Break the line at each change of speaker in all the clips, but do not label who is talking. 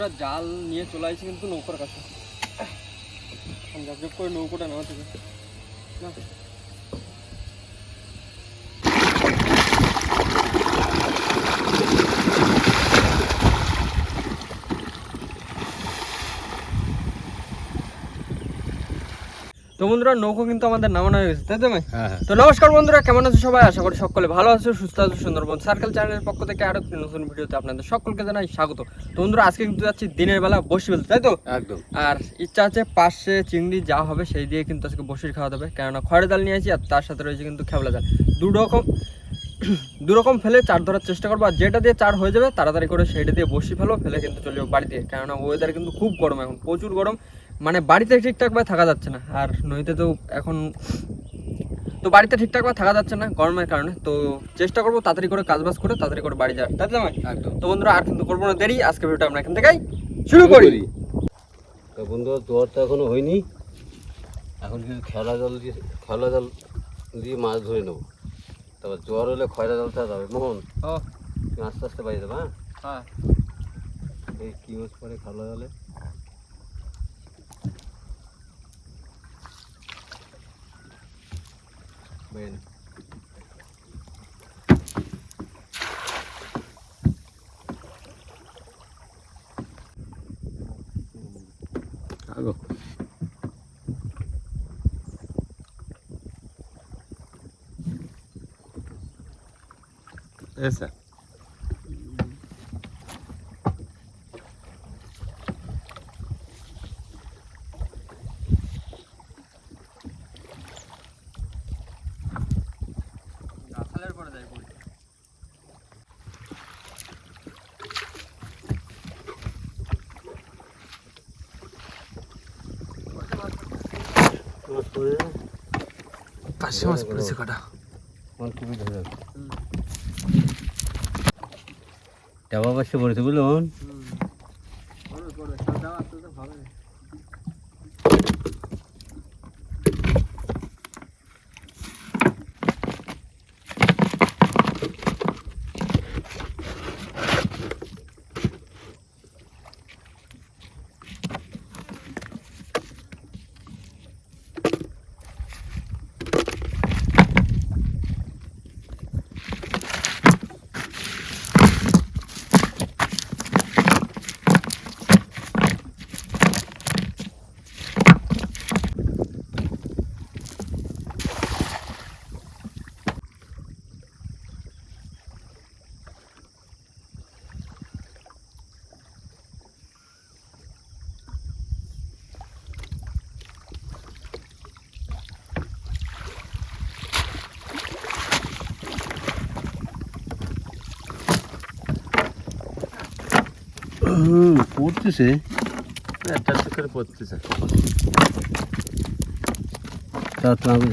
বন্ধুরা জাল নিয়ে চলে আসছে কিন্তু নৌকার কাছে, ঝপঝপ করে নৌকোটা নেওয়া থেকে না। তো বন্ধুরা নৌকো কিন্তু আমাদের নামানো হয়ে গেছে, তাই তো ভাই? তো নমস্কার বন্ধুরা, কেমন আছো সবাই? আশা করি সকলে ভালো আছো, সুস্থ আছো। সুন্দরবন সার্কেল চ্যানেলের পক্ষ থেকে আরো একটি নতুন ভিডিওতে আপনাদের সকলকে জানাই স্বাগত। তো বন্ধুরা আজকে কিন্তু যাচ্ছি দিনের বেলা বসি ফেলতে, তাই তো?
একদম।
আর ইচ্ছা আছে পাশে চিংড়ি যা হবে সেই দিয়ে কিন্তু আজকে বসির খাওয়া যাবে, কেননা খড়ের জাল নিয়ে আসি আর তার সাথে রয়েছে কিন্তু খেবলা জাল। দুরকম ফেলে চার ধরার চেষ্টা করবো, আর যেটা দিয়ে চার হয়ে যাবে তাড়াতাড়ি করে সেইটা দিয়ে বসি ফেলো, ফেলে কিন্তু চলে যাবো বাড়িতে। কেননা ওয়েদার কিন্তু খুব গরম, এখন প্রচুর গরম, মানে বাড়িতে ঠিকঠাকভাবে থাকা যাচ্ছে না। আর নদীতে তো এখন তো বাড়িতে ঠিকঠাকভাবে থাকা যাচ্ছে না গরমের কারণে। তো চেষ্টা করবো তাড়াতাড়ি করে কাজবাজ করে তাড়াতাড়ি করে বাড়ি যাওয়ার, তাই তো?
একদম।
তো বন্ধুরা আর কিন্তু করবো না দেরি, আজকে ভিডিওটা আমরা এখান থেকেই শুরু করি।
তো বন্ধু জোয়ার তো এখনো হয়নি, এখন কিন্তু খেলা জল দিয়ে মাছ ধরে নেবো। তারপর জোয়ার হলে খয়রা জলটা যাবে। মোহন
ও
তুমি আস্তে আস্তে বাড়ি যাবে।
হ্যাঁ,
এই কি মাছ পরে খেলা জলে বেন আগো
এসে গাছালের পরে যাই বলি।
মাছ পড়ে
পাশে মাছ পড়েছে কাটা।
আমার খুবই ধরে যাবে। ডাবা পাশে পড়েছে বুঝলুন। পড়তেছে একটা করে পড়তেছে। তা তো আমি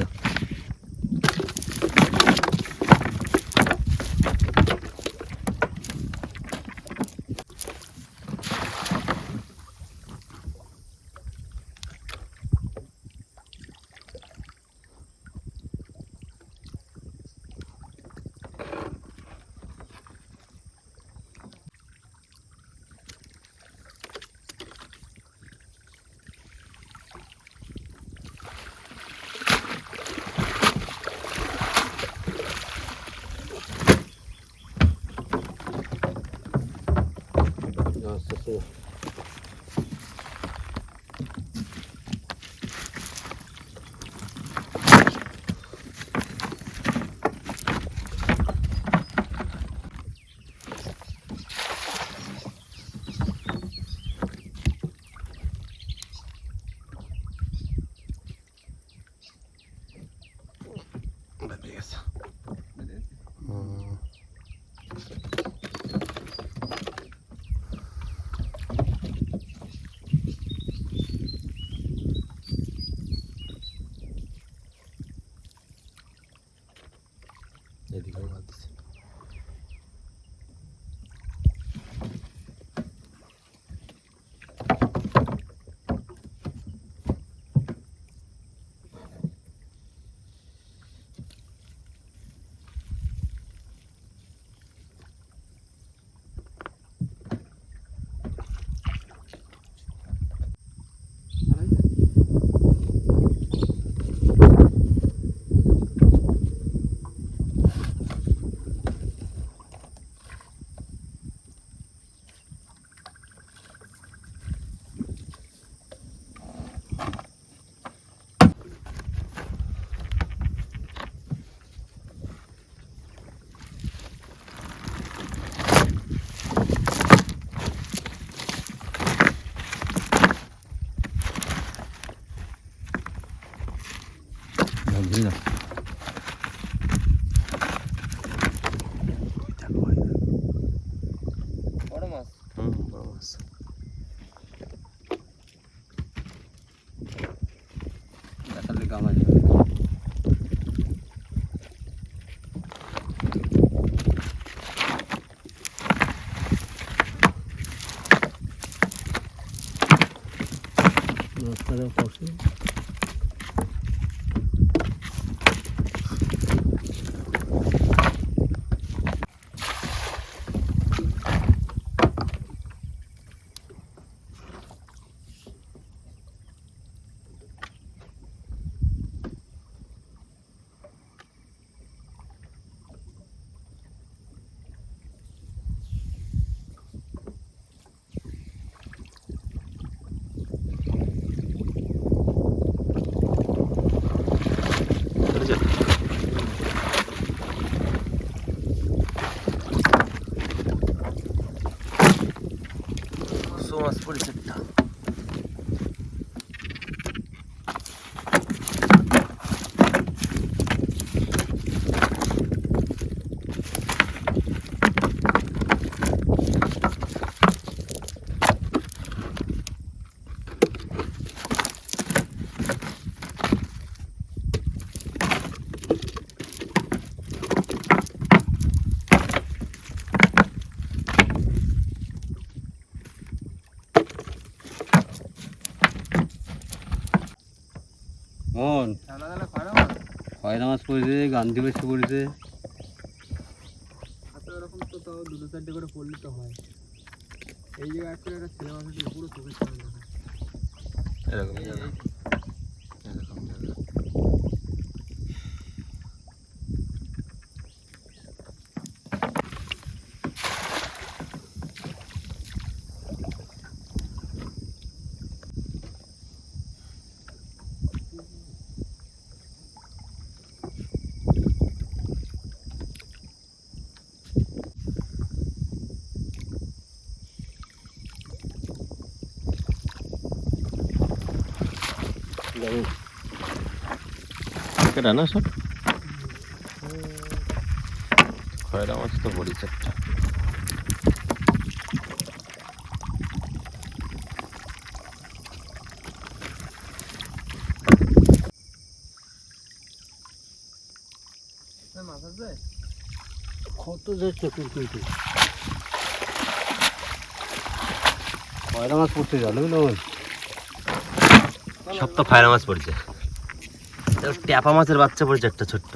এদিকেও ভাবতেছি। দাও করছি।
মাছ পড়েছে একটা।
মন খয়রা মাছ পড়েছে, গান্ধী বেশি পড়েছে।
এরকম তো তাও দুটো চারটে করে পড়লে তো হয়। এই জায়গায় একটা ছেলে মানুষ পুরো চোখের সামনে দেখা
এরকম কেটা না সব খয়রা মাছ তো পড়েছে একটা।
মাছ আছে
কত যে চোখের কিন্তু খয়রা মাছ পড়তে জানো না?
সব তো খয়রা মাছ পড়ছে। ট্যাপা মাছের বাচ্চা পড়েছে একটা ছোট্ট।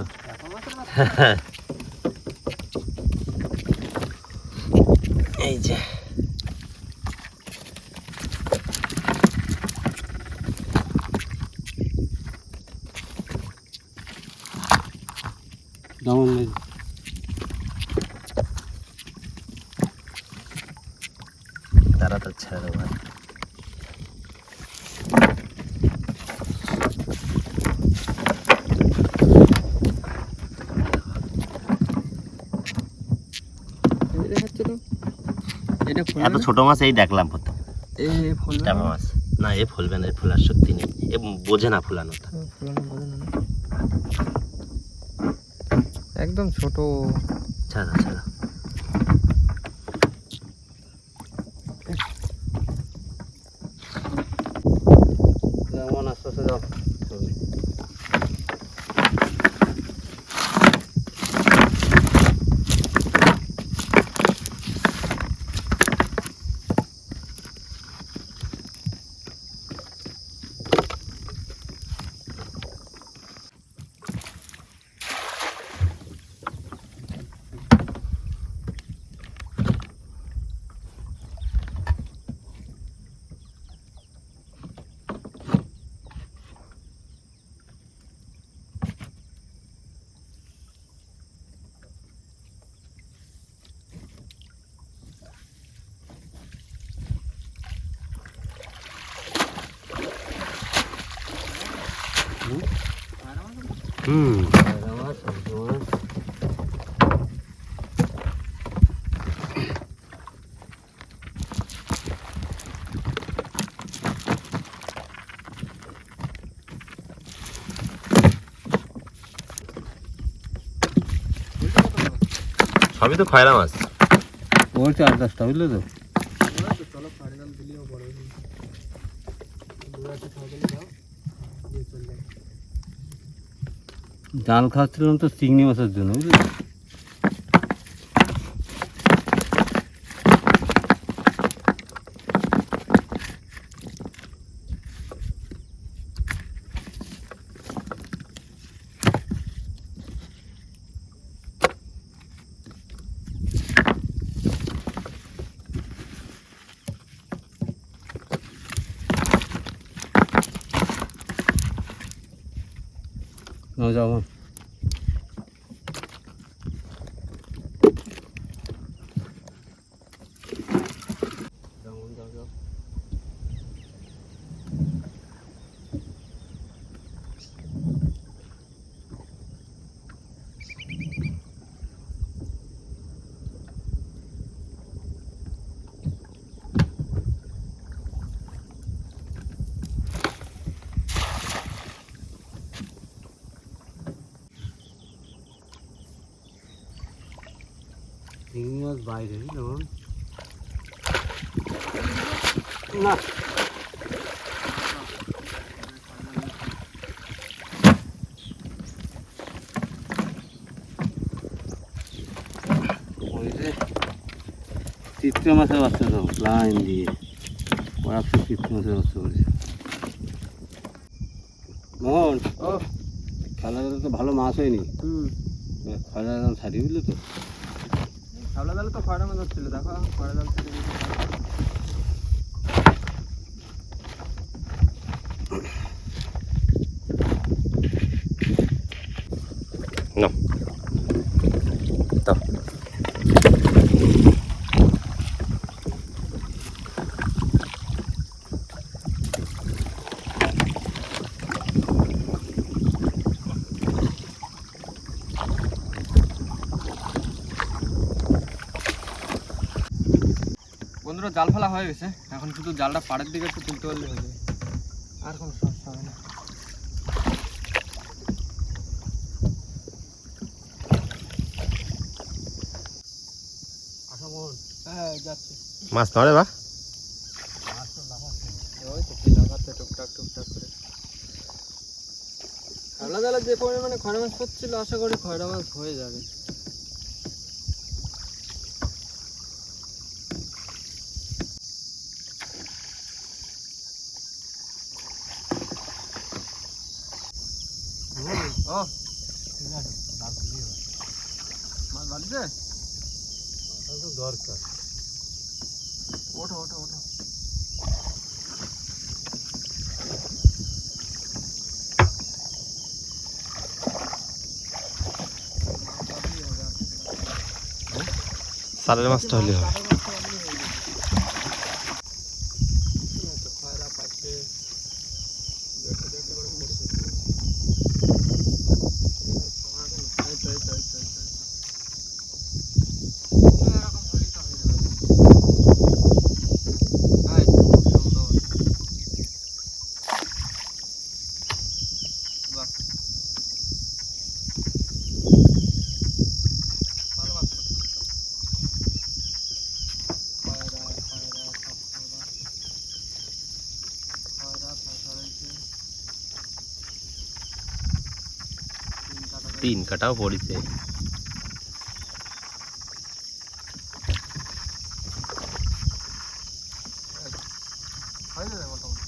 এই যে
যেমন
তারা তো ছেড়ে ভাই। এত ছোট মাছ এই দেখলাম প্রথম। ট্যাপা মাছ না, এ ফুলবে না, এ ফোলার শক্তি নেই, এ বোঝে না ফোলানোটা।
একদম ছোট।
ছাড়া ছাড়া
যেমন আস্তে আস্তে যাও। খয়রা মাছ, সবজি মাছ।
সবই তো খয়রা মাছ।
পড়ছে 8-10টা, বুঝলে তো?
চলো ফাইনাল দিলেও বড়
জাল খাচ্ছিলাম তো চিংড়ি মাছের জন্য, বুঝলি? যাও। চিংড়ি মাছ বাইরে যেমন না ওই যে চিত্র মাছের বাচ্চা সব লাইন দিয়ে কয়েকশো চিত্র মাছের বাচ্চা করেছে। মোহন
ও
খেলাধুলা তো ভালো মাছ হয়নি, খয়রা জাল ছাড়িয়ে বুঝলে তো।
শাপলা জালে তো খয়রা মাছ হচ্ছিল, দেখো খয়রা জাল ছেড়ে দিয়েছে।
No. Stop.
বন্ধুরা জাল ফেলা হয়ে গেছে, এখন শুধু জালটা পাড়ের দিকে একটু তুলতে পারলে হয়ে যাবে, আর কোনো সমস্যা হবে না। হ্যাঁ যাচ্ছে,
মাছ ধরে বা
ওই তো কি লাগাচ্ছে টুকটাক টুকটাক করে। শাপলা জালে যে পরিমাণে খয়রা মাছ পড়ছিল, আশা করি খয়রা মাছ হয়ে যাবে। ও মাছ বাড়িছে,
দরকার
ওঠো ওঠো ওঠো।
সারের মাছটা হলে হবে।
খয়রা পাচ্ছে, দেখো দেখো করে পড়ছে। এই তো এই তো এই তো এই তো। এরকম হলেই তো হয়ে যাবে। এই তো, খুব সুন্দর। বাহ, ভালো মাছ পড়ছে। খয়রা খয়রা সব খয়রা খয়রা ফাঁসা রয়েছে।
তিন কাটাও পড়েছে।
হয়ে যাবে মোটামুটি।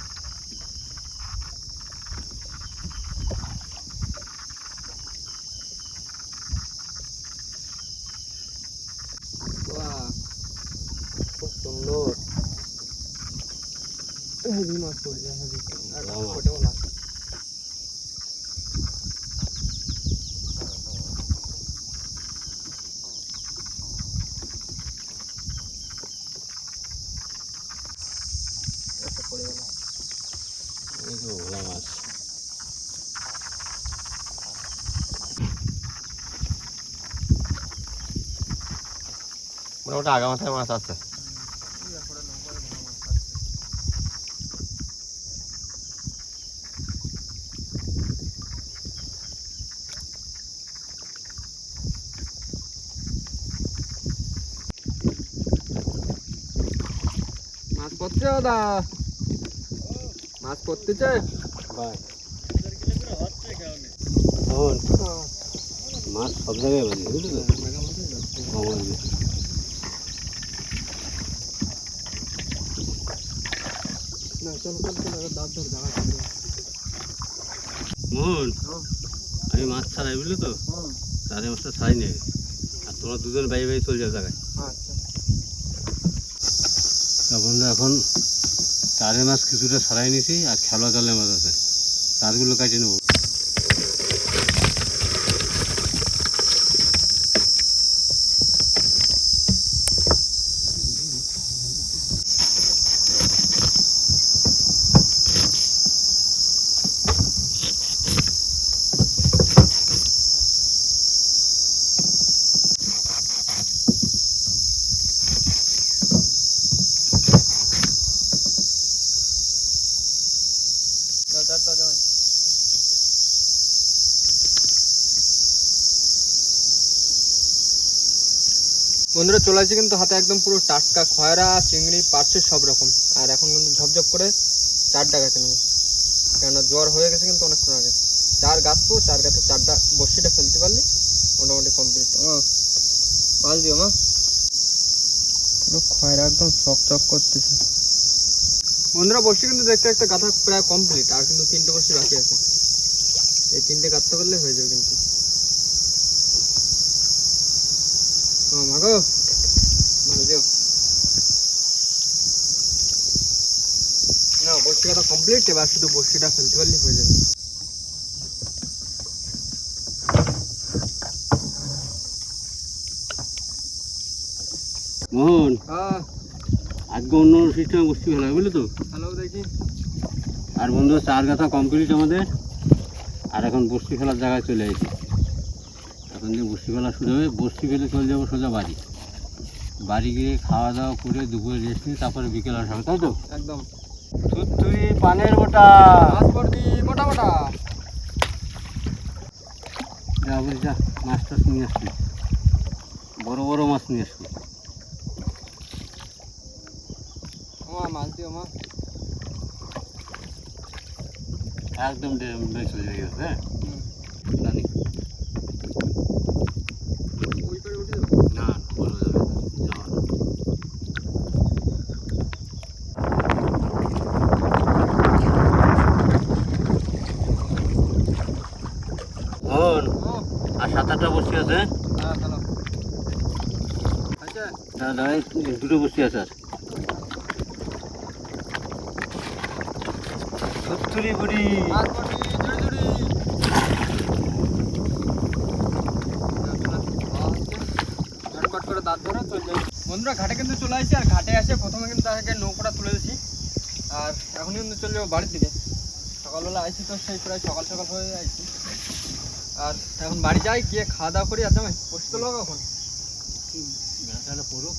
বাহ, খুব সুন্দর। হেভি মাছ পড়ছে, হেভি। আর
ভালো মাছ।
ফোটেও না। একটা পড়ে গেল।
এই তো ভোলা মাছ।
মোটামুটি আগা মাথায় মাছ আছে।
এই এরপরে নৌকায় ভালো মাছ পাচ্ছে। মাছ পড়ছে দাদা, মাছ পড়তেছে।
বাহ, মোহন মাছ সব জায়গায় বাজে বুঝলি তো। আমার বেশি।
না চলো চলো চলো, দাঁত ধরে জায়গা।
মোহন আমি মাছ ছাড়াই বুঝলি তো, চারে মাছটা ছাড়াই নেই, আর তোমরা দুজন বাইরে বাইরে চলে যাও জায়গায়।
আচ্ছা,
তখন এখন চারে মাছ কিছুটা ছাড়াই নিছি, আর খেলা জালে মাছ আছে, তারগুলো কাটিয়ে নেবো।
বন্ধুরা চলে আসছে কিন্তু হাতে একদম পুরো টাটকা খয়রা চিংড়ি পার্সে সব রকম। আর এখন কিন্তু ঝপঝপ করে 4টা গাছে নেবো, কেননা জ্বর হয়ে গেছে কিন্তু অনেকক্ষণ আগে। 4 গাছবো, 4 গাছে 4টা বড়শিটা ফেলতে পারলি মোটামুটি কমপ্লিট। মাছ দিও মা, পুরো খয়রা একদম চকচক করতেছে। বন্ধুরা বড়শি কিন্তু দেখতে একটা গাথা প্রায় কমপ্লিট, আর কিন্তু 3টে বড়শি বাকি আছে। এই 3টে গাঁথতে পারলে হয়ে যাবে কিন্তু। মাগো মাছ দিও না, বড়শি গাথা কমপ্লিট, এবার শুধু বড়শিটা ফেলতে পারলে হয়ে যাবে।
মোহন,
হ্যাঁ
আজকে অন্য সিস্টেমে বসছি ভালো হয়, বুঝলি তো?
হ্যালো দেখি।
আর বন্ধু 4 গাথা কমপ্লিট আমাদের। আর এখন বসি ফেলার জায়গায় চলে এসেছি। এখন যে বসি ফেলা শুরু হবে, বসি ফেলে চলে যাবো সোজা বাড়ি। বাড়ি গিয়ে খাওয়া দাওয়া করে দুপুরে রেস্ট নিয়ে তারপরে বিকেল আসা হবে, তাই তো?
একদম
তুই পানের মোটা
মাছ পড়বি মোটা মোটা।
যা বলি যা, মাছ টাছ নিয়ে আসবি, বড় বড় মাছ নিয়ে আসবি।
মাছ দিও মা।
একদম চলে গেছে। হ্যাঁ জানি
ওই করে উঠে যাবো।
না, বলা যাবে না, যাওয়া না। মোহন, আর 7-8টা বসে আছে।
হ্যাঁ চলো। আচ্ছা
দাঁড়াই, 2টো বসে আছে আর। সত্তরি বুড়ি
মাছ পড়বি জুড়ি জুড়ি। ঝটপট করে দাঁত ধরে চলে যাই। বন্ধুরা ঘাটে কিন্তু চলে আসছি, আর ঘাটে এসে প্রথমে কিন্তু তাকে নৌকোটা তুলে দিচ্ছি। আর এখন কিন্তু চলে যাবো বাড়ির দিকে। সকালবেলা আইছি তো সেই প্রায় সকাল সকাল হয়ে আইছি। আর এখন বাড়ি যাই, গিয়ে খাওয়া দাওয়া করি। আচ্ছা ভাই বসে তো লোক এখন
তাহলে পড়ুক।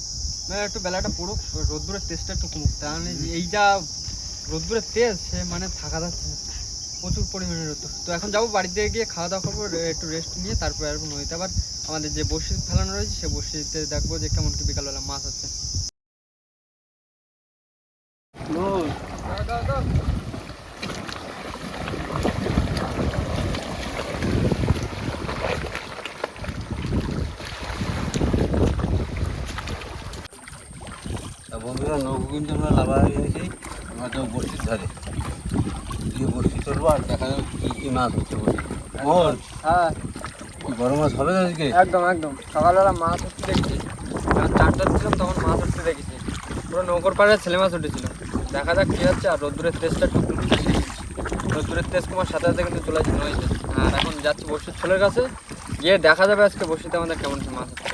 মানে একটু বেলাটা পড়ুক, রোদ্দুরের তেজটা একটু কমুক। তাহলে এই যা রোদ্দুরের তেজ, সে মানে থাকা যাচ্ছে না, প্রচুর পরিমাণে রোদ্দুর। তো এখন যাবো বাড়িতে গিয়ে খাওয়া দাওয়া করবো, একটু রেস্ট নিয়ে তারপরে আসবো নদীতে। আবার আমাদের যে বড়শি ফেলানো রয়েছে সে বড়শিতে দেখবো যে কেমন কি বিকালবেলা মাছ আছে।
বন্ধুরা নৌকো কিন্তু আমরা লাভা এনেছি, আমরা তো বড়শির ধারে গিয়ে বড়শি চলবো আর দেখা যাবে কী কী মাছ হচ্ছে বড়শি। মোহন,
হ্যাঁ
বড় মাছ হবে না আজকে?
একদম একদম। সকালবেলা মাছ উঠতে দেখেছি, যখন 4টা ছিলাম তখন মাছ উঠতে দেখেছি। পুরো নৌকোর পাড়ে ছেলে মাছ উঠেছিল। দেখা যাক কী হচ্ছে। আর রোদ্দুরের তেজটা একটু কমছে, রোদ্দুরের তেজ কমার সাথে সাথে কিন্তু চলে আসছে নদীতে। আর এখন যাচ্ছি বড়শির ছোলের কাছে, গিয়ে দেখা যাবে আজকে বড়শিতে আমাদের কেমন কি মাছ আছে।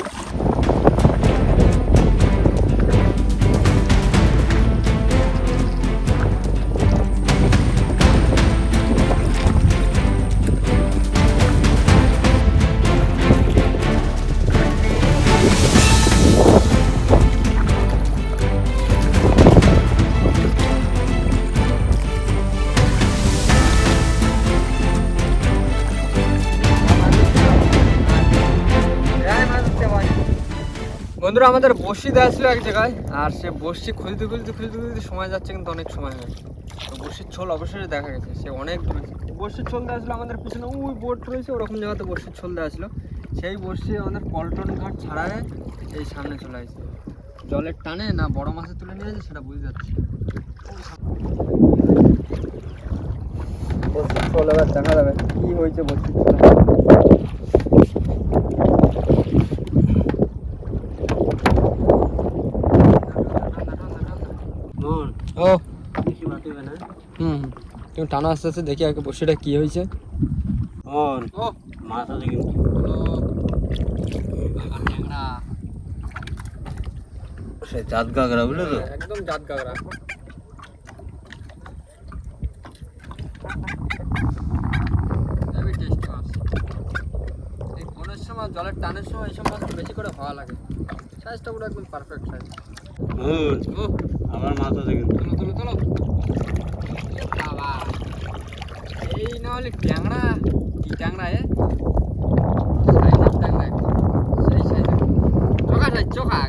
বন্ধুরা আমাদের বড়শি দেওয়া ছিল এক জায়গায়, আর সে বড়শি খুলতে খুলতে খুলতে খুলতে সময় যাচ্ছে কিন্তু অনেক সময় হয়ে গেছে। তো বড়শির ছোল অবশ্যই দেখা গেছে, সে অনেক দূরে। বড়শির ছোল দেওয়া ছিল আমাদের পিছনে, ওই বোট রয়েছে ওরকম জায়গাতে বড়শির ছোল দেওয়া ছিল। সেই বড়শি আমাদের পল্টন ঘাট ছাড়ায় এই সামনে চলে আসছে। জলের টানে না বড় মাছে তুলে নিয়ে যাচ্ছে সেটা বুঝতে যাচ্ছে। বড়শির ছোল এবার দেখা যাবে কি হয়েছে বড়শির ছোল। ও
বেশি মাটিবে না।
তুমি টানা আস্তে আস্তে দেখি আগে বড়শিটা কি হয়েছে।
মোহন,
ও
মাছ আছে কিন্তু। সে জাত গাগরা, বুঝলে তো?
একদম জাত গাগরা। এই কোনের সময় জলের টানের সময় এইসব মাছ বেশি করে ভালো লাগে। সাইজটা পুরো একদম পারফেক্ট সাইজ।
মোহন,
ও
আমার মাছ আছে কিন্তু।
চলো চলো চলো। বাবা এই না হলে ট্যাংরা, কি ট্যাংরা সাইজের ট্যাংরা একদম সেই সাইজের চোখা সাইজ চোখা।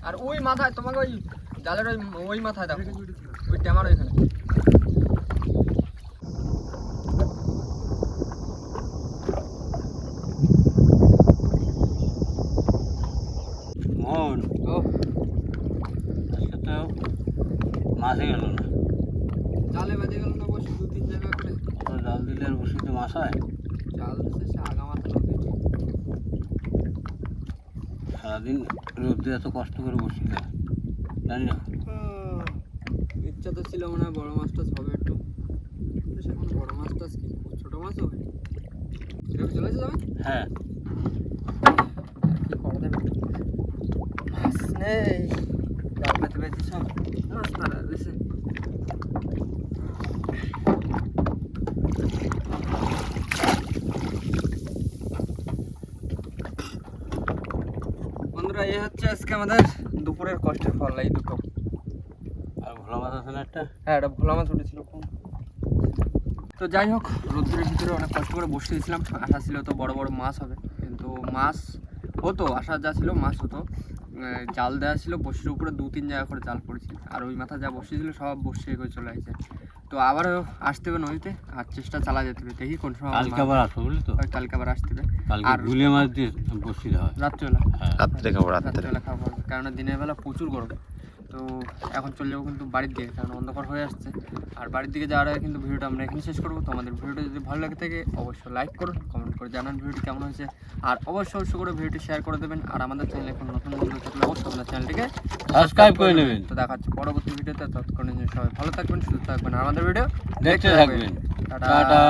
আর ওই মাথায় তোমাকে ওই জালের ওই মাথায় দেখো ওই ট্যামার ওইখানে।
মোহন,
ও
আজকে তো মাছই গেল না।
জালে বেঁধে গেল না বসে 2-3 জায়গা করে।
তো জাল দিলে আর বসিতে মাছ হয়?
জাল দিচ্ছে সে আগা মাথা নদী।
সারাদিন রোদ দিয়ে এত কষ্ট করে বসি যায়, জানি না।
ইচ্ছা তো ছিল মনে হয় বড় মাছ টাছ হবে একটু, কিন্তু সেখন বড় মাছ টাছ কি ছোট মাছ হবে। এটা চলে যাবে।
হ্যাঁ,
কি করা যাবে, মাছ নেই, জাল পেতে পেতে সব মাছ মারা গেছে। বন্ধুরা এই হচ্ছে আজকে আমাদের দুপুরের কষ্টের ফল, এই দুটো।
আর ভোলা মাছ আছে না একটা?
হ্যাঁ এটা ভোলা মাছ উঠেছিল। তো যাই হোক, রোদ্রের ভিতরে অনেক কষ্ট করে বসে দিয়েছিলাম। আশা ছিল তো বড় বড় মাছ হবে, কিন্তু মাছ হতো, আশা যা ছিল মাছ হতো। জাল দেওয়া ছিল বসির উপরে 2-3 জায়গা করে জাল পড়েছিল, আর ওই মাথা যা বসিয়েছিল সব বসিয়ে করে চলে আসছে। তো আবারও আসতে হবে নদীতে, আর চেষ্টা চালা যেতে হবে, দেখি কোন সময়
কালকে আবার আসবো, বুঝলি তো?
কালকে আবার আসতে হবে।
কালকে
আর
গুলিয়ে মাছ দিয়ে বসি দেওয়া হয়।
রাত্রেবেলা,
হ্যাঁ,
রাত্রে খাবো রাত্রে।
রাত্রেবেলা খাওয়া হবে, কারণ দিনের বেলা প্রচুর গরম। তো এখন চলে যাবো কিন্তু বাড়ির দিকে, কারণ অন্ধকার হয়ে আসছে। আর বাড়ির দিকে যাওয়ার আগে কিন্তু ভিডিওটা আমরা এখানে শেষ করবো। তো আমাদের ভিডিওটা যদি ভালো লাগে থাকে অবশ্যই লাইক করুন, কমেন্ট করে জানান ভিডিওটি কেমন হয়েছে, আর অবশ্যই করে ভিডিওটি শেয়ার করে দেবেন। আর আমাদের চ্যানেলে এখন নতুন বন্ধু থাকলে অবশ্যই আমাদের চ্যানেলটিকে
সাবস্ক্রাইব করে নেবেন।
তো দেখা হচ্ছে পরবর্তী ভিডিওতে, ততক্ষণের জন্য সবাই ভালো থাকবেন, সুস্থ থাকবেন, আর আমাদের ভিডিও
দেখতে থাকবেন।
টাটা।
টাটা।